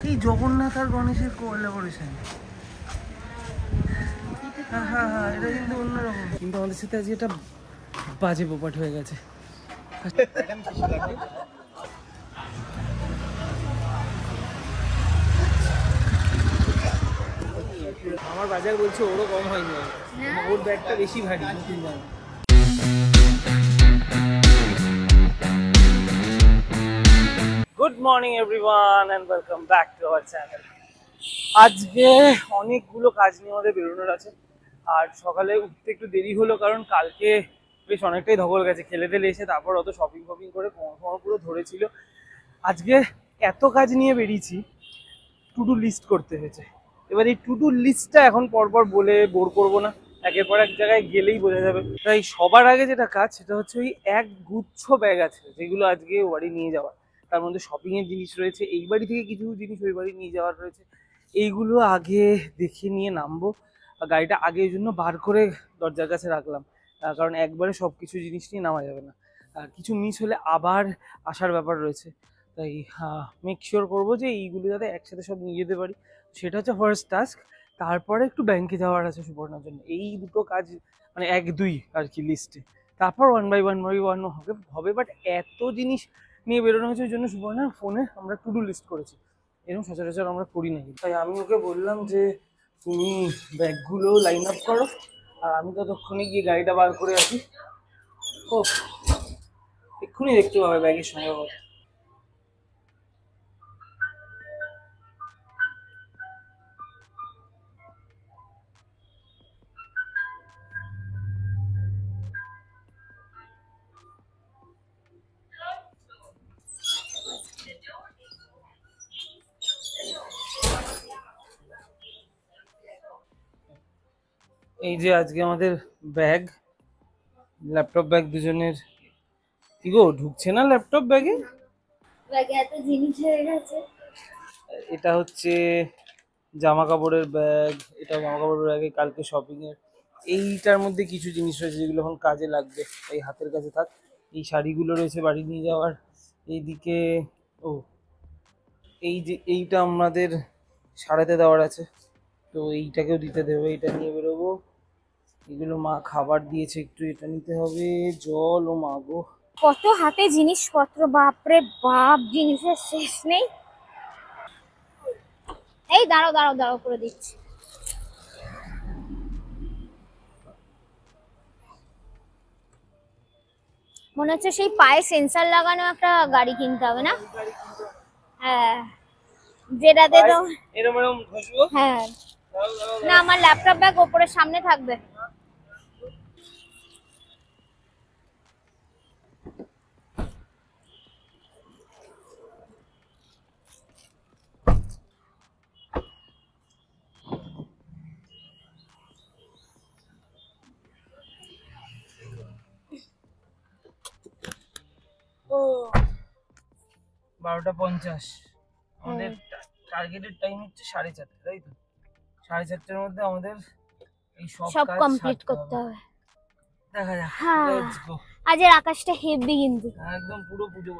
এই জগন্নাথ আর গণেশের কোলাবোরেশন। হ্যাঁ হ্যাঁ হ্যাঁ, এটা কিন্তু অন্যরকম। কিন্তু আমাদের সাথে আজকে এটা বাজে বোপাট হয়ে গেছে। আমার বাজার বলছে ওরও কম হয়নি, ওর ব্যাগটা বেশি ভারী। Good morning everyone and welcome back to our channel. আজকে অনেকগুলো কাজ নিয়ে আমাদের বেরোনোর আছে, আর সকালে উঠতে একটু দেরি হলো কারণ কালকে বেশ অনেকটাই ধকল গেছে। খেলে টেলে এসে তারপর অত শপিং করে কোমর পুরো ধরেছিল। আজকে এত কাজ নিয়ে বেরিয়েছি, টু ডু লিস্ট করতে হয়েছে। এবার এই টু ডু লিস্টটা এখন পরপর বলে বোর করবো না, একের পর এক জায়গায় গেলেই বোঝা যাবে। তাই সবার আগে যেটা কাজ সেটা হচ্ছে ওই এক গুচ্ছ ব্যাগ আছে যেগুলো আজকে বাড়ি নিয়ে যাওয়ার। তার মধ্যে শপিং এর জিনিস রয়েছে, এই বাড়ি থেকে কিছু জিনিস ওই বাড়ি নিয়ে যাওয়ার রয়েছে। এইগুলো আগে দেখে নিয়ে নামবো। গাড়িটা আগে এই জন্য বার করে দরজার কাছে রাখলাম, কারণ একবারে সব কিছু জিনিস নিয়ে নামা যাবে না, কিছু মিস হলে আবার আসার ব্যাপার রয়েছে। তাই মেক শিওর করবো যে এইগুলো যাতে একসাথে সব নিয়ে যেতে পারি, সেটা হচ্ছে ফার্স্ট টাস্ক। তারপরে একটু ব্যাংকে যাওয়ার আছে সুবর্ণার জন্য। এই দুটো কাজ মানে 1-2 আর কি লিস্টে, তারপর ওয়ান বাই ওয়ান হবে। বাট এত জিনিস নিয়ে বেরোনো হয়েছে, ওই জন্য সুবর্ণার ফোনে আমরা টু ডু লিস্ট করেছি। এরকম সচরাচর আমরা করি নাকি। তাই আমি ওকে বললাম যে তুমি ব্যাগগুলো লাইন আপ করো, আর আমি ততক্ষণে গিয়ে গাড়িটা বার করে আসি। ও এক্ষুনি দেখতে পাবে ব্যাগের সঙ্গে। এই যে আজকে আমাদের ব্যাগ, ল্যাপটপ ব্যাগ দুজনের। কি গো, ঢুকছে না ল্যাপটপ ব্যাগে? ব্যাগে এত জিনিস হয়ে গেছে। এটা হচ্ছে জামা কাপড়ের ব্যাগ, এটা জামা কাপড়ের ব্যাগে কালকে শপিং এর। এইটার মধ্যে কিছু জিনিস রয়েছে যেগুলো এখন কাজে লাগবে, এই হাতের কাছে থাক। এই শাড়িগুলো রয়েছে বাড়ি নিয়ে যাওয়ার। এইদিকে ও এই যে এইটা আমাদের সারাতে দেওয়ার আছে, তো এইটাকেও দিতে দেবে, এটা নিয়ে বেরোবো। এগুলো মা খাবার দিয়েছে একটু, এটা নিতে হবে। জল ও মাগো, কত হাতে জিনিসপত্র, বাপরে বাপ, জিনিসের শেষ নেই। এই দাঁড়াও করে দিচ্ছি। মনে হচ্ছে সেই পায়ে সেন্সর লাগানো একটা গাড়ি কিনতে হবে না? হ্যাঁ, যেটাতে তো এরকম ঘষবো। হ্যাঁ না, আমার ল্যাপটপ ব্যাগ ওপরের সামনে থাকবে। ও 12:50, আমাদের টার্গেটেড টাইম হচ্ছে 4:30, তাই তো? 4:30টার মধ্যে আমাদের এই সব কাজ কমপ্লিট করতে হবে। দেখা যাক। হ্যাঁ, লেটস গো। আজের আকাশটা হেভি কিন্তু একদম পুরো পুজো।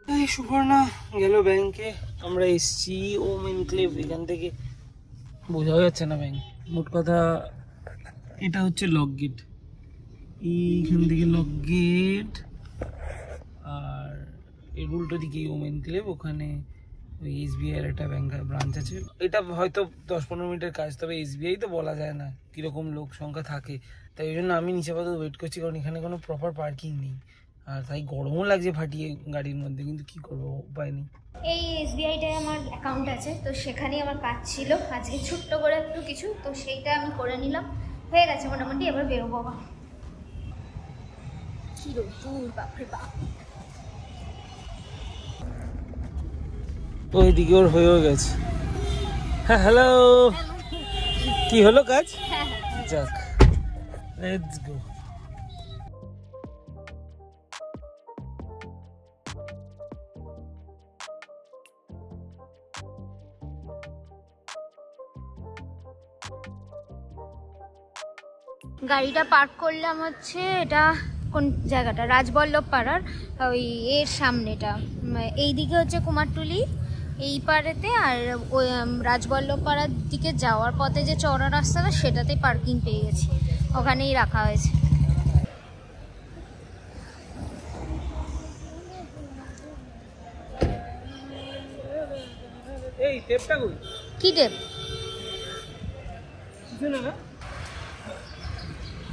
এই সুবর্ণা গেল ব্যাংকে, আমরা এসছি ওম এনক্লেভ। এখান থেকে বোঝা যাচ্ছে না ব্যাংক। মোট কথা এটা হচ্ছে লক গেট, এইখান থেকে লক গেট, আর এর উল্টো দিকে ওম এনক্লেভ। ওখানে ওই SBI এর একটা ব্যাংক ব্রাঞ্চ আছে। এটা হয়তো 10-15 মিনিটের কাজ, তবে SBI তো বলা যায় না কিরকম লোক সংখ্যা থাকে। তাই ওই জন্য আমি নিচে পাতে ওয়েট করছি, কারণ এখানে কোনো প্রপার পার্কিং নেই, আর তাই গরমও লাগছে ফাটিয়ে গাড়ির মধ্যে, কিন্তু কি করবো, উপায় নেই। এই SBI-টায় আমার অ্যাকাউন্ট আছে, তো সেখানেই আমার কাজ ছিল আজকে ছোট্ট করে একটু কিছু, তো সেইটা আমি করে নিলাম, হয়ে গেছে মোটামুটি। এবার বেরোবো। বাবা কি রোদ্দুর, বাপরে বাপ। ওইদিকে ওর হয়েও গেছে। হ্যাঁ হ্যালো, কি হলো কাজ? যাক, লেটস গো। গাড়িটা পার্ক করলাম হচ্ছে, এটা কোন জায়গাটা, রাজবল্লভ পাড়ার ওই এর সামনেটা। এইদিকে হচ্ছে কুমারটুলি, এই পারেতে, আর ওই রাজবল্লভ পাড়ার দিকে যাওয়ার পথে যে চওড়া রাস্তাটা সেটাতে পার্কিং পেয়ে গেছি, ওখানেই রাখা হয়েছে। এই টেপটা কই? কি টেপ?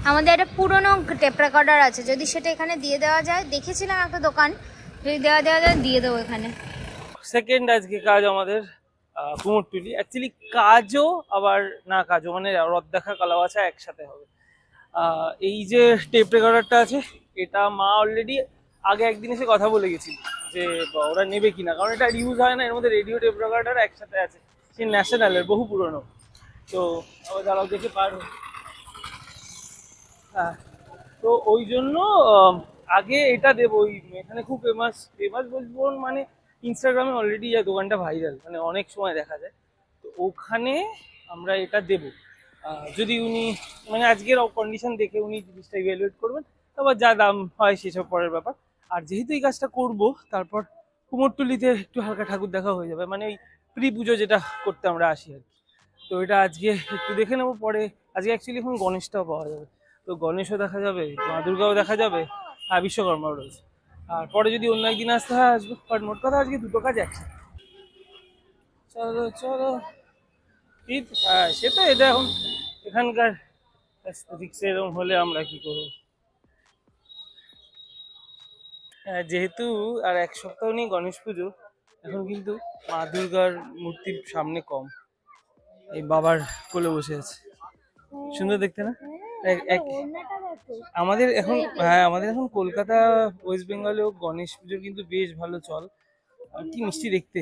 আমাদের একটা পুরনো টেপ রেকর্ডার আছে, যদি সেটা এখানে দিয়ে দেওয়া যায়, দেখেছিলাম একটা দোকান, যদি দেওয়া যায় দিয়ে দেবো এখানে। সেকেন্ড আজকে কাজ আমাদের কুমোরটুলি। অ্যাকচুয়ালি কাজও আবার না কাজও, মানে রথ দেখা কালাবাছা একসাথে হবে। এই যে টেপ রেকর্ডারটা আছে, এটা মা অলরেডি আগে একদিন এসে কথা বলে গেছিল যে ওরা নেবে কিনা, কারণ এটা ইউজ হয় না। এর মধ্যে রেডিও টেপ রেকর্ডার একসাথে আছে, সেই ন্যাশনালের বহু পুরনো। তো আবার দাঁড়াও দেখে পারো। হ্যাঁ, তো ওই জন্য আগে এটা দেবো। ওই এখানে খুব ফেমাস বলবো, মানে ইনস্টাগ্রামে অলরেডি দোকানটা ভাইরাল, মানে অনেক সময় দেখা যায়। তো ওখানে আমরা এটা দেব। যদি উনি মানে আজকের কন্ডিশন দেখে উনি জিনিসটা ইভ্যালুয়েট করবেন, তারপর যা দাম হয় সেসব পরের ব্যাপার। আর যেহেতু এই কাজটা করবো, তারপর কুমোরটুলিতে একটু হালকা ঠাকুর দেখা হয়ে যাবে, মানে ওই প্রি পুজো যেটা করতে আমরা আসি আর কি। তো এটা আজকে একটু দেখে নেবো। পরে আজকে অ্যাকচুয়ালি এখন গণেশটাও পাওয়া যাবে, তো গণেশও দেখা যাবে, মা দুর্গাও দেখা যাবে, আর বিশ্বকর্মাও রয়েছে। আর পরে যদি অন্য একদিন আসতে হয় আসবো, বাট মোট কথা আজকে দুটো কাজ একসাথে। চলো চলো ঈদ, হ্যাঁ সে তো এটা এখন এখানকার এরকম হলে আমরা কি করবো। যেহেতু আর এক সপ্তাহ নেই গণেশ পুজো, এখন কিন্তু মা দুর্গার মূর্তির সামনে কম, এই বাবার কোলে বসে আছে, সুন্দর দেখতে না? আমাদের এখন, হ্যাঁ আমাদের এখন কলকাতা ওয়েস্ট বেঙ্গলেও গণেশ পুজোর কিন্তু বেশ ভালো চল, আর কি মিষ্টি দেখতে।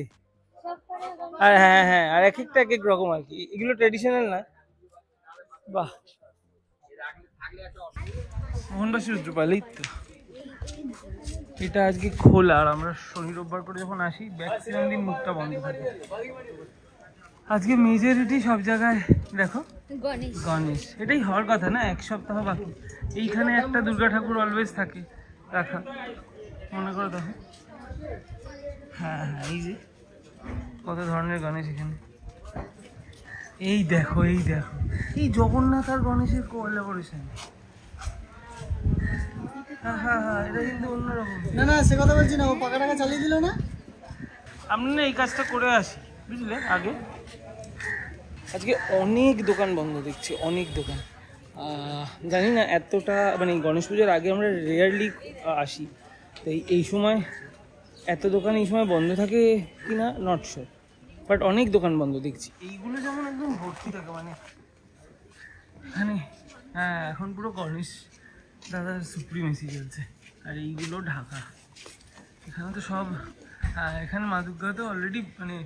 আর হ্যাঁ হ্যাঁ, আর এক একটা এক এক রকম আর কি, এগুলো ট্র্যাডিশনাল না। বাহ, মোহনবাসী রুদ্রপালেই তো এটা আজকে খোলা। আর আমরা শনি রোববার করে যখন আসি, ম্যাক্সিমাম দিন মুখটা বন্ধ থাকে। আজকে মেজরিটি সব জায়গায় দেখো গণেশ, এটাই হওয়ার কথা না, এক সপ্তাহ বাকি। এইখানে একটা দুর্গা ঠাকুর অলওয়েজ থাকে রাখা, মনে করো দেখো। হ্যাঁ হ্যাঁ, এই যে কত ধরনের গণেশ এখানে। এই দেখো এই দেখো, এই জগন্নাথ আর গণেশের কোলাবোরেশন। হ্যাঁ হ্যাঁ হ্যাঁ, এটা কিন্তু অন্যরকম। না না, সে কথা বলছি না, ও পাকা টাকা চালিয়ে দিল না। আমরা না এই কাজটা করে আসি, বুঝলে। আগে আজকে অনেক দোকান বন্ধ দেখছি, অনেক দোকান। জানি না এতটা, মানে গণেশ পুজোর আগে আমরা রেয়ারলি আসি, তো এই সময় এত দোকান এই সময় বন্ধ থাকে কি না নট শিওর, বাট অনেক দোকান বন্ধ দেখছি। এইগুলো যেমন একদম ভর্তি থাকে, মানে এখানে হ্যাঁ এখন পুরো গণেশ দাদার সুপ্রিমেসি চলছে। আর এইগুলো ঢাকা, এখানে তো সব, এখানে মা দুর্গা তো অলরেডি মানে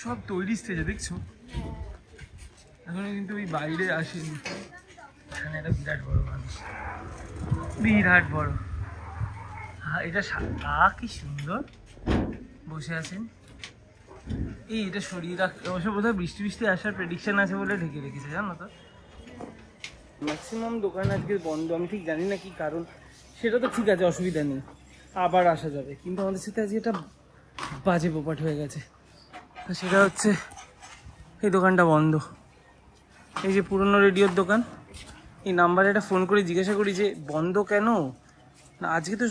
সব তৈরি স্টেজে দেখছো, এখন কিন্তু ওই বাইরে আসেনি। এখানে একটা বিরাট বড় মানুষ, বিরাট বড়। হ্যাঁ এটা কি সুন্দর বসে আছেন। এই এটা সরিয়ে রাখ, অবশ্য বোধহয় বৃষ্টি বৃষ্টি আসার প্রেডিকশন আছে বলে ঢেকে রেখেছে, জানো তো। ম্যাক্সিমাম দোকান আজকে বন্ধ, আমি ঠিক জানি না কি কারণ। সেটা তো ঠিক আছে, অসুবিধা নেই, আবার আসা যাবে। কিন্তু আমাদের সাথে আজকে একটা বাজে পোপাট হয়ে গেছে, সেটা হচ্ছে এই দোকানটা বন্ধ। এই যে পুরনো রেডিওর দোকান, এই নাম্বারে একটা ফোন করে জিজ্ঞাসা করি যে বন্ধ কেন, না আজকে তো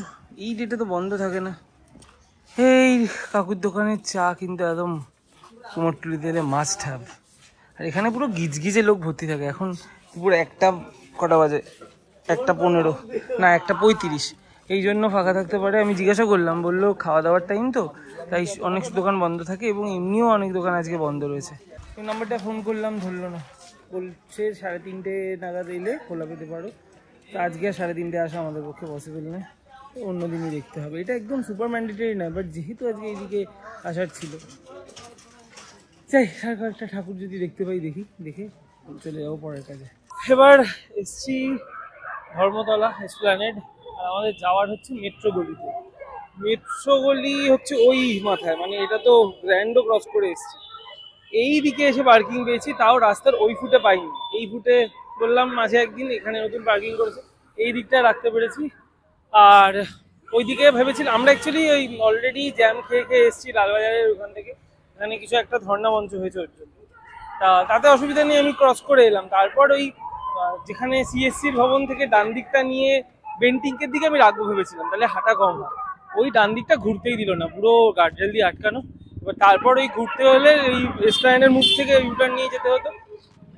এই ডেটে তো বন্ধ থাকে না। এই কাকুর দোকানের চা কিন্তু একদম কুমোরটুলিতে এলে মাস্ট হ্যাভ। আর এখানে পুরো গিজগিজে লোক ভর্তি থাকে। এখন পুরো একটা কটা বাজে, 1:15 না 1:35, এই জন্য ফাঁকা থাকতে পারে। আমি জিজ্ঞাসা করলাম, বললো খাওয়া দাওয়ার টাইম তো, তাই অনেক দোকান বন্ধ থাকে, এবং এমনিও অনেক দোকান আজকে বন্ধ রয়েছে। এই নাম্বারটা ফোন করলাম, ধরলো না, বলছে 3:30 নাগাদ এলে খোলা পেতে পারো। তো আজকে আর 3:30 আসা আমাদের পক্ষে পসিবল নয়, অন্য দিনই দেখতে হবে। এটা একদম সুপার ম্যান্ডেটরি নয়, বাট যেহেতু আজকে এইদিকে আসার ছিল, চাই আর কয়েকটা ঠাকুর যদি দেখতে পাই, দেখে চলে যাবো পরের কাজে। এবার এসছি ধর্মতলা এসপ্ল্যানেড, আর আমাদের যাওয়ার হচ্ছে মেট্রো গলিতে। মেট্রো গলি হচ্ছে ওই মাথায়, মানে এটা তো গ্র্যান্ডও ক্রস করে এসছি। এই দিকে এসে পার্কিং পেয়েছি, তাও রাস্তার ওই ফুটে পাইনি। এই ফুটে বললাম মাঝে একদিন এখানে নতুন পার্কিং করেছে, এই দিকটা রাখতে পেরেছি। আর ওইদিকে ভেবেছিলাম আমরা অ্যাকচুয়ালি ওই অলরেডি জ্যাম খেয়ে খেয়ে এসেছি লালবাজারের ওখান থেকে, এখানে কিছু একটা ধর্ণা মঞ্চ হয়েছে ওর জন্য, তাতে অসুবিধা নেই, আমি ক্রস করে এলাম। তারপর ওই যেখানে সিএসসির ভবন থেকে ডান দিকটা নিয়ে বেন্টিংকের দিকে আমি রাখবো ভেবেছিলাম, তাহলে হাঁটা কম হয়। ওই ডান দিকটা ঘুরতেই দিল না, পুরো গার্ডরেল দিয়ে আটকানো। এবার তারপর ওই ঘুরতে হলে এই রেস্টুরেন্টের মুখ থেকে ইউটার্ন নিয়ে যেতে হতো।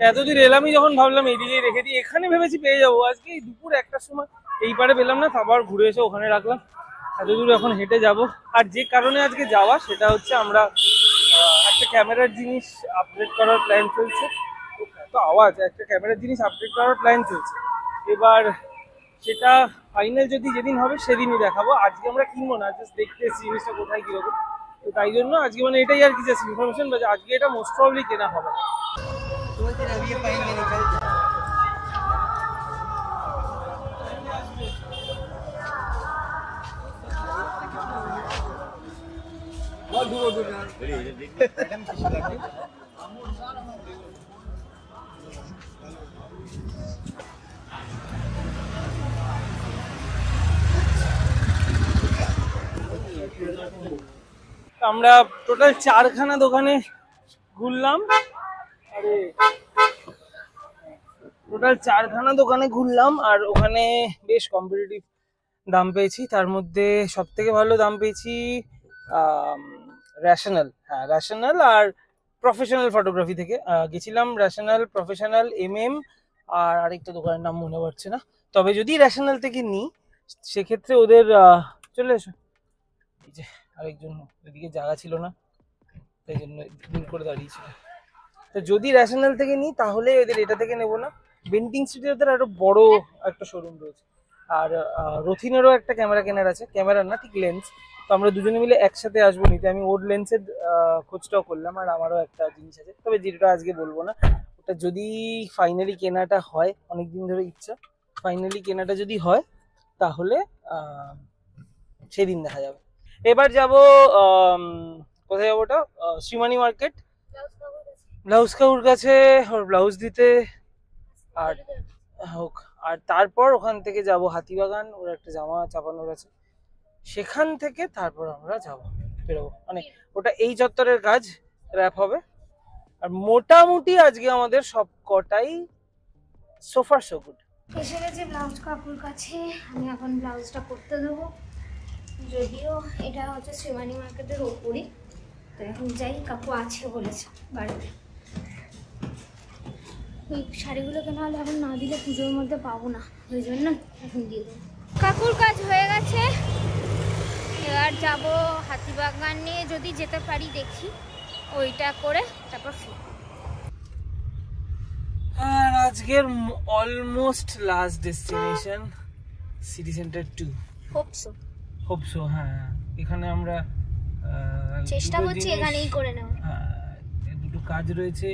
এতদূর এলামই যখন ভাবলাম এইদিকেই রেখে দিই, এখানে ভেবেছি পেয়ে যাবো। আজকে এই দুপুর 1টার সময় এই পারে পেলাম না, আবার ঘুরে এসে ওখানে রাখলাম। এতদূর এখন হেঁটে যাব। আর যে কারণে আজকে যাওয়া সেটা হচ্ছে আমরা একটা ক্যামেরার জিনিস আপডেট করার প্ল্যান চলছে। তো আওয়াজ, একটা ক্যামেরার জিনিস আপডেট করার প্ল্যান চলছে। এবার সেটা ফাইনাল যদি যেদিন হবে সেদিনই দেখাবো। আজকে আমরা কিনবো না, জাস্ট দেখতে এসেছি জিনিসটা কোথায় কিরকম। তো তাই জন্য আজকে মানে এটাই আর কি জাস্ট ইনফরমেশন, বা আজকে এটা মোস্ট প্রবলি কেনা হবে না। আমরা টোটাল 4খানা দোকানে ঘুরলাম। আরে টোটাল 4খানা দোকানে ঘুরলাম, আর ওখানে বেশ কম্পিটিটিভ দাম পেয়েছি। তার মধ্যে সব থেকে ভালো দাম পেয়েছি রেশনাল, হ্যাঁ রেশনাল আর প্রফেশনাল ফটোগ্রাফি থেকে গেছিলাম। রেশনাল, প্রফেশনাল, এমএম, আর আরেকটা দোকানের নাম মনে পড়ছে না। তবে যদি রেশনাল থেকে নিই সেক্ষেত্রে ওদের চলে এসো, এই যে আরেকজন, ওইদিকে জায়গা ছিল না তাই জন্য দূর করে দাঁড়িয়েছিল। তো যদি রেশনাল থেকে নিই তাহলে এদের এটা থেকে নেবো না, বেন্টিং স্ট্রিটে ওদের আরো বড় একটা শোরুম রয়েছে। আর রথিনেরও একটা ক্যামেরা কেনার আছে, ক্যামেরা না ঠিক লেন্স। তো আমরা দুজনে মিলে একসাথে আসবো নিতে। আমি ওর লেন্সের খোঁজটাও করলাম, আর আমারও একটা জিনিস আছে, তবে যেটা আজকে বলবো না। ওটা যদি ফাইনালি কেনাটা হয়, অনেকদিন ধরে ইচ্ছা, ফাইনালি কেনাটা যদি হয় তাহলে সেদিন দেখা যাবে। এবার যাব কোথায় যাবো, ওটা শ্রীমানি মার্কেট, ব্লাউজ কাকুর কাছে ওর ব্লাউজ দিতে। আর হোক, আর তারপর ওখান থেকে যাব হাতিবাগান, ওর একটা জামা চাপানোর আছে, সেখান থেকে তারপর আমরা যাব, বেরোবো। মানে ওটা এই চত্বরের কাজ র্যাপ হবে। আর মোটামুটি আজকে আমাদের সব কটাই সোফার সো গুড। এসে গেছে ব্লাউজ কাকুর কাছে, আমি এখন ব্লাউজটা করতে দেবো। যদিও এটা হচ্ছে শ্রীমানি মার্কেটের ওপরই, তো এখন যাই, কাকু আছে বলেছে বাড়িতে। ওই শাড়িগুলো কেনা হলে এখন না দিলে পুজোর মধ্যে পাবো না, ওই জন্য এখন দিয়ে দেবো। কাকুর কাজ হয়ে গেছে, এবার যাব হাতিবাগান নিয়ে, যদি যেতে পারি দেখি, ওইটা করে তারপর ফিরবো। আর আজকের almost last destination city centre 2। Hope so, হ্যাঁ এখানে আমরা চেষ্টা করছি এখানেই করে নেওয়া। দুটো কাজ রয়েছে,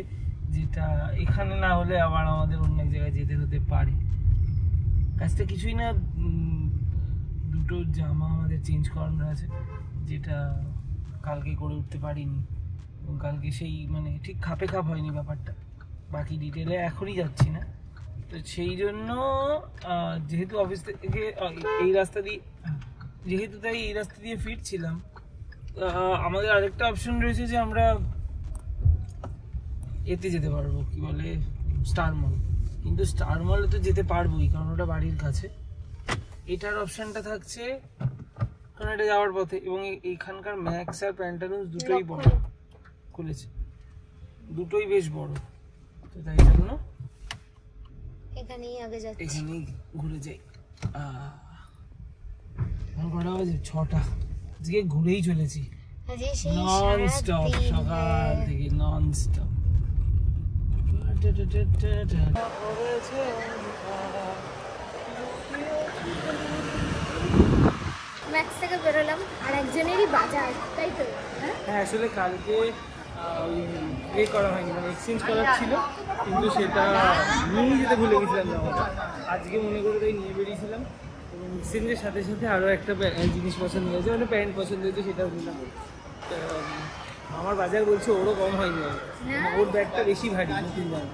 যেটা এখানে না হলে আবার আমাদের অন্য এক জায়গায় যেতে হতে পারে। কাজটা কিছুই না, দুটো জামা আমাদের চেঞ্জ করানো আছে, যেটা কালকে করে উঠতে পারিনি, এবং কালকে সেই মানে ঠিক খাপে খাপ হয়নি ব্যাপারটা। বাকি ডিটেলে এখনই যাচ্ছি না। তো সেই জন্য যেহেতু অফিস থেকে এই রাস্তা দিয়ে, যেহেতু তাই এই রাস্তা দিয়ে ফিরছিলাম, আমাদের আরেকটা অপশন রয়েছে যে আমরা এতে যেতে পারবো, কি বলে স্টার মল। কিন্তু স্টার মলে তো যেতে পারবোই, কারণ ওটা বাড়ির কাছে। এটার অপশনটা থাকছে কারণ এটা যাওয়ার পথে, এবং এইখানকার ম্যাক্স আর প্যান্টালুন্স দুটোই বড় খুলেছে, দুটোই বেশ বড়। তো তাই জন্য এখানেই আগে যাচ্ছি, এখানেই ঘুরে যাই। কটা বাজে? 6টা। আজকে ঘুরেই চলেছি নন স্টপ, সকাল থেকে নন স্টপ। ম্যাক্স থেকে বেরোলাম, আর একজনেরই বাজার, তাই তো? হ্যাঁ আসলে কালকে করা হয়নি, মানে এক্সচেঞ্জ করার ছিল, কিন্তু সেটা নিয়ে যেতে ভুলে গেছিলাম না। আজকে মনে করে তাই নিয়ে বেরিয়েছিলাম, এবং এক্সচেঞ্জের সাথে সাথে আরও একটা জিনিস পছন্দ হয়েছে, মানে প্যান্ট পছন্দ হয়েছে, সেটাও নিলাম। আমার বাজার বলছে ওরও কম হয়নি, ওর ব্যাগটা বেশি ভারী, নতুন জামা।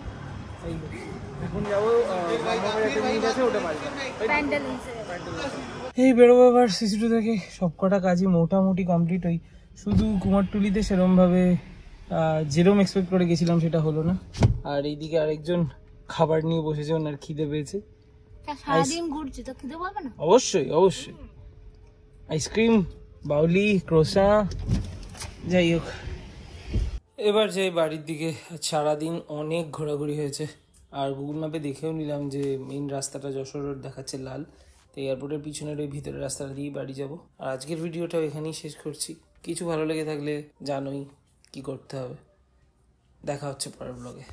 এখন যাবো একটা জিনিস আছে, ওটা পারবো। এই বেরোবো এবার সিসি2 থেকে। সবকটা কাজই মোটামুটি কমপ্লিট। ওই শুধু কুমারটুলিতে সেরমভাবে যেরকম এক্সপেক্ট করে গেছিলাম সেটা হলো না। আর এইদিকে আরেকজন খাবার নিয়ে বসেছে, ওনার খিদে পেয়েছে। সারাদিন ঘুরছি তো খিদে পাবে না? অবশ্যই অবশ্যই। আইসক্রিম, বাউলি, ক্রোসা, যাই হোক এবার যাই বাড়ির দিকে। সারাদিন অনেক ঘোরাঘুরি হয়েছে। আর গুগল ম্যাপে দেখেও নিলাম যে মেইন রাস্তাটা যশোর রোড দেখাচ্ছে লাল, তো এয়ারপোর্টের পিছনের ওই ভিতরের রাস্তাটা দিয়েই বাড়ি যাব। আর আজকের ভিডিওটাও এখানেই শেষ করছি। কিছু ভালো লেগে থাকলে জানোই কি করতে হবে। দেখা হচ্ছে পরের ব্লগে।